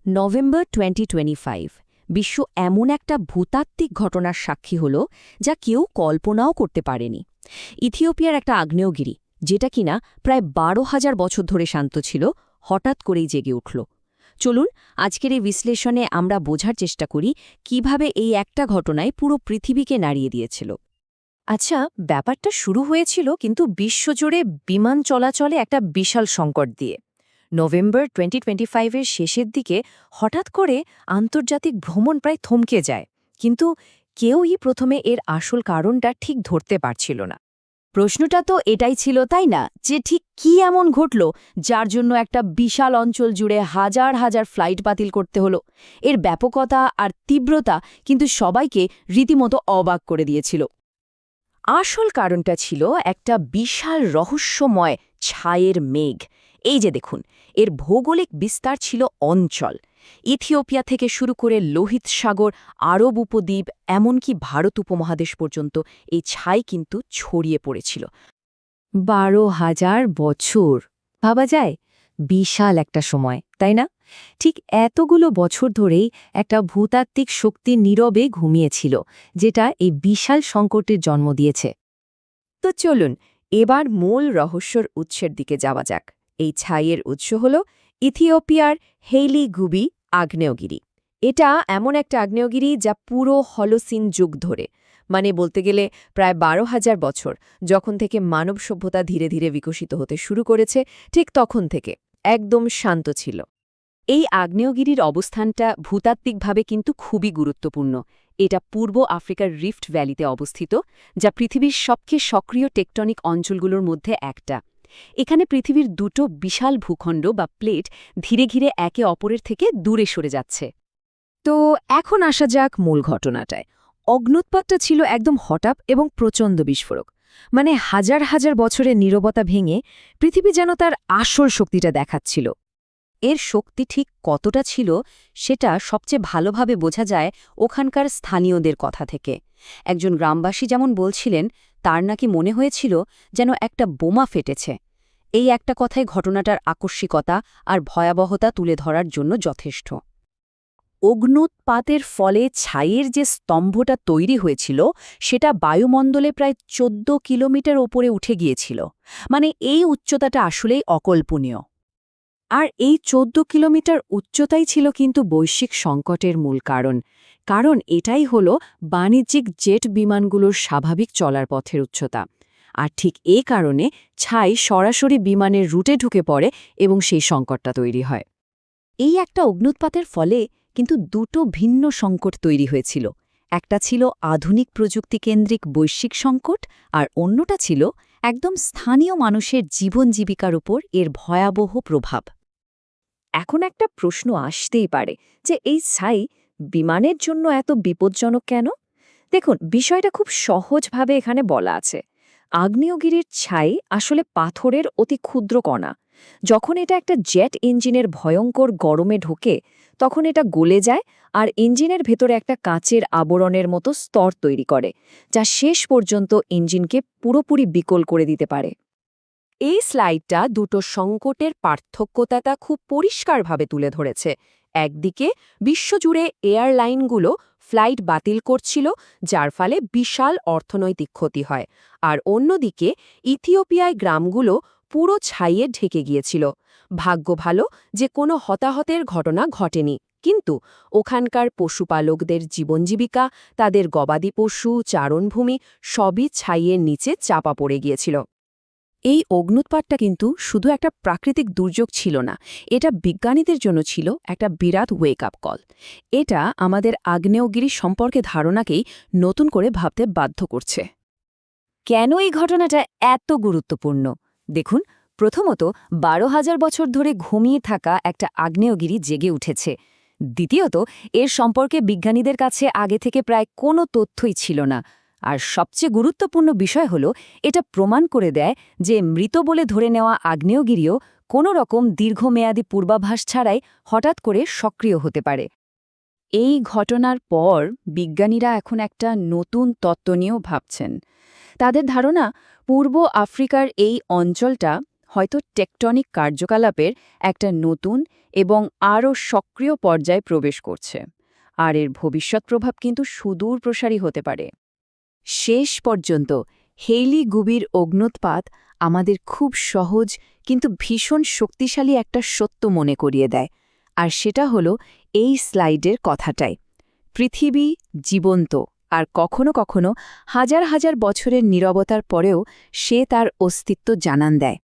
November 2025 বিশ্ব এমন একটা ভূতাত্ত্বিক ঘটনার সাক্ষী হল যা কেউ কল্পনাও করতে পারেনি। ইথিওপিয়ার একটা আগ্নেয়গিরি, যেটা কিনা প্রায় 12,000 বছর ধরে শান্ত ছিল, হঠাৎ করেই জেগে উঠল। চলুন আজকের এই বিশ্লেষণে আমরা বোঝার চেষ্টা করি কিভাবে এই একটা ঘটনায় পুরো পৃথিবীকে নাড়িয়ে দিয়েছিল। আচ্ছা, ব্যাপারটা শুরু হয়েছিল কিন্তু বিশ্বজুড়ে বিমান চলাচলে একটা বিশাল সংকট দিয়ে। নভেম্বর 2025-এর শেষের দিকে হঠাৎ করে আন্তর্জাতিক ভ্রমণ প্রায় থমকে যায়, কিন্তু কেউই প্রথমে এর আসল কারণটা ঠিক ধরতে পারছিল না। প্রশ্নটা তো এটাই ছিল, তাই না, যে ঠিক কি এমন ঘটল যার জন্য একটা বিশাল অঞ্চল জুড়ে হাজার হাজার ফ্লাইট বাতিল করতে হলো। এর ব্যাপকতা আর তীব্রতা কিন্তু সবাইকে রীতিমতো অবাক করে দিয়েছিল। আসল কারণটা ছিল একটা বিশাল রহস্যময় ছায়ের মেঘ। এই যে দেখুন, এর ভৌগোলিক বিস্তার ছিল অঞ্চল। ইথিওপিয়া থেকে শুরু করে লোহিত সাগর, আরব উপদ্বীপ, এমনকি ভারত উপমহাদেশ পর্যন্ত এই ছাই কিন্তু ছড়িয়ে পড়েছিল। 12,000 বছর, ভাবা যায়? বিশাল একটা সময়, তাই না? ঠিক এতগুলো বছর ধরেই একটা ভূতাত্ত্বিক শক্তি নীরবে ঘুমিয়েছিল, যেটা এই বিশাল সংকটের জন্ম দিয়েছে। তো চলুন এবার মূল রহস্যর উৎসের দিকে যাওয়া যাক। এই ছাইয়ের উৎস হল ইথিওপিয়ার হেইলি গুবি আগ্নেয়গিরি। এটা এমন একটা আগ্নেয়গিরি যা পুরো হলোসিন যুগ ধরে, মানে বলতে গেলে প্রায় 12,000 বছর, যখন থেকে মানব সভ্যতা ধীরে ধীরে বিকশিত হতে শুরু করেছে, ঠিক তখন থেকে একদম শান্ত ছিল। এই আগ্নেয়গিরির অবস্থানটা ভূতাত্ত্বিকভাবে কিন্তু খুবই গুরুত্বপূর্ণ। এটা পূর্ব আফ্রিকার রিফট ভ্যালিতে অবস্থিত, যা পৃথিবীর সবচেয়ে সক্রিয় টেকটনিক অঞ্চলগুলোর মধ্যে একটা। এখানে পৃথিবীর দুটো বিশাল ভূখণ্ড বা প্লেট ধীরে ধীরে একে অপরের থেকে দূরে সরে যাচ্ছে। তো এখন আসা যাক মূল ঘটনাটায়। অগ্ন্যুৎপাতটা ছিল একদম হঠাৎ এবং প্রচণ্ড বিস্ফোরক। মানে হাজার হাজার বছরের নীরবতা ভেঙে পৃথিবী যেন তার আসল শক্তিটা দেখাচ্ছিল। এর শক্তি ঠিক কতটা ছিল সেটা সবচেয়ে ভালোভাবে বোঝা যায় ওখানকার স্থানীয়দের কথা থেকে। একজন গ্রামবাসী যেমন বলছিলেন, তার নাকি মনে হয়েছিল যেন একটা বোমা ফেটেছে। এই একটা কথাই ঘটনাটার আকস্মিকতা আর ভয়াবহতা তুলে ধরার জন্য যথেষ্ট। অগ্ন্যুৎপাতের ফলে ছাইয়ের যে স্তম্ভটা তৈরি হয়েছিল সেটা বায়ুমণ্ডলে প্রায় 14 কিলোমিটার ওপরে উঠে গিয়েছিল। মানে এই উচ্চতাটা আসলেই অকল্পনীয়। আর এই 14 কিলোমিটার উচ্চতাই ছিল কিন্তু বৈশ্বিক সংকটের মূল কারণ। কারণ এটাই হলো বাণিজ্যিক জেট বিমানগুলোর স্বাভাবিক চলার পথের উচ্চতা। আর ঠিক এই কারণে ছাই সরাসরি বিমানের রুটে ঢুকে পড়ে এবং সেই সংকটটা তৈরি হয়। এই একটা অগ্ন্যুৎপাতের ফলে কিন্তু দুটো ভিন্ন সংকট তৈরি হয়েছিল। একটা ছিল আধুনিক প্রযুক্তিকেন্দ্রিক বৈশ্বিক সংকট, আর অন্যটা ছিল একদম স্থানীয় মানুষের জীবন জীবিকার উপর এর ভয়াবহ প্রভাব। এখন একটা প্রশ্ন আসতেই পারে যে এই ছাই বিমানের জন্য এত বিপজ্জনক কেন? দেখুন, বিষয়টা খুব সহজভাবে এখানে বলা আছে। আগ্নেয়গিরির ছাই আসলে পাথরের অতি ক্ষুদ্র কণা। যখন এটা একটা জেট ইঞ্জিনের ভয়ঙ্কর গরমে ঢোকে, তখন এটা গলে যায় আর ইঞ্জিনের ভেতরে একটা কাচের আবরণের মতো স্তর তৈরি করে, যা শেষ পর্যন্ত ইঞ্জিনকে পুরোপুরি বিকল করে দিতে পারে। এই স্লাইডটা দুটো সংকটের পার্থক্যতা খুব পরিষ্কারভাবে তুলে ধরেছে। একদিকে বিশ্বজুড়ে এয়ারলাইনগুলো ফ্লাইট বাতিল করছিল, যার ফলে বিশাল অর্থনৈতিক ক্ষতি হয়, আর অন্যদিকে ইথিওপিয়ায় গ্রামগুলো পুরো ছাইয়ে ঢেকে গিয়েছিল। ভাগ্য ভালো যে কোনো হতাহতের ঘটনা ঘটেনি, কিন্তু ওখানকার পশুপালকদের জীবনজীবিকা, তাদের গবাদি পশু, চারণভূমি সবই ছাইয়ের নিচে চাপা পড়ে গিয়েছিল। এই অগ্ন্যুৎপাতটা কিন্তু শুধু একটা প্রাকৃতিক দুর্যোগ ছিল না, এটা বিজ্ঞানীদের জন্য ছিল একটা বিরাট ওয়েক আপ কল। এটা আমাদের আগ্নেয়গিরি সম্পর্কে ধারণাকেই নতুন করে ভাবতে বাধ্য করছে। কেন এই ঘটনাটা এত গুরুত্বপূর্ণ? দেখুন, প্রথমত 12,000 বছর ধরে ঘুমিয়ে থাকা একটা আগ্নেয়গিরি জেগে উঠেছে। দ্বিতীয়ত, এর সম্পর্কে বিজ্ঞানীদের কাছে আগে থেকে প্রায় কোনো তথ্যই ছিল না। আর সবচেয়ে গুরুত্বপূর্ণ বিষয় হল, এটা প্রমাণ করে দেয় যে মৃত বলে ধরে নেওয়া আগ্নেয়গিরিও কোনো রকম দীর্ঘমেয়াদী পূর্বাভাস ছাড়াই হঠাৎ করে সক্রিয় হতে পারে। এই ঘটনার পর বিজ্ঞানীরা এখন একটা নতুন তত্ত্ব নিয়েও ভাবছেন। তাদের ধারণা, পূর্ব আফ্রিকার এই অঞ্চলটা হয়তো টেকটনিক কার্যকলাপের একটা নতুন এবং আরও সক্রিয় পর্যায়ে প্রবেশ করছে। আর এর ভবিষ্যৎ প্রভাব কিন্তু সুদূর প্রসারী হতে পারে। শেষ পর্যন্ত হেইলি গুবির অগ্ন্যুৎপাত আমাদের খুব সহজ কিন্তু ভীষণ শক্তিশালী একটা সত্য মনে করিয়ে দেয়, আর সেটা হলো এই স্লাইডের কথাটাই। পৃথিবী জীবন্ত, আর কখনো কখনো হাজার হাজার বছরের নীরবতার পরেও সে তার অস্তিত্ব জানান দেয়।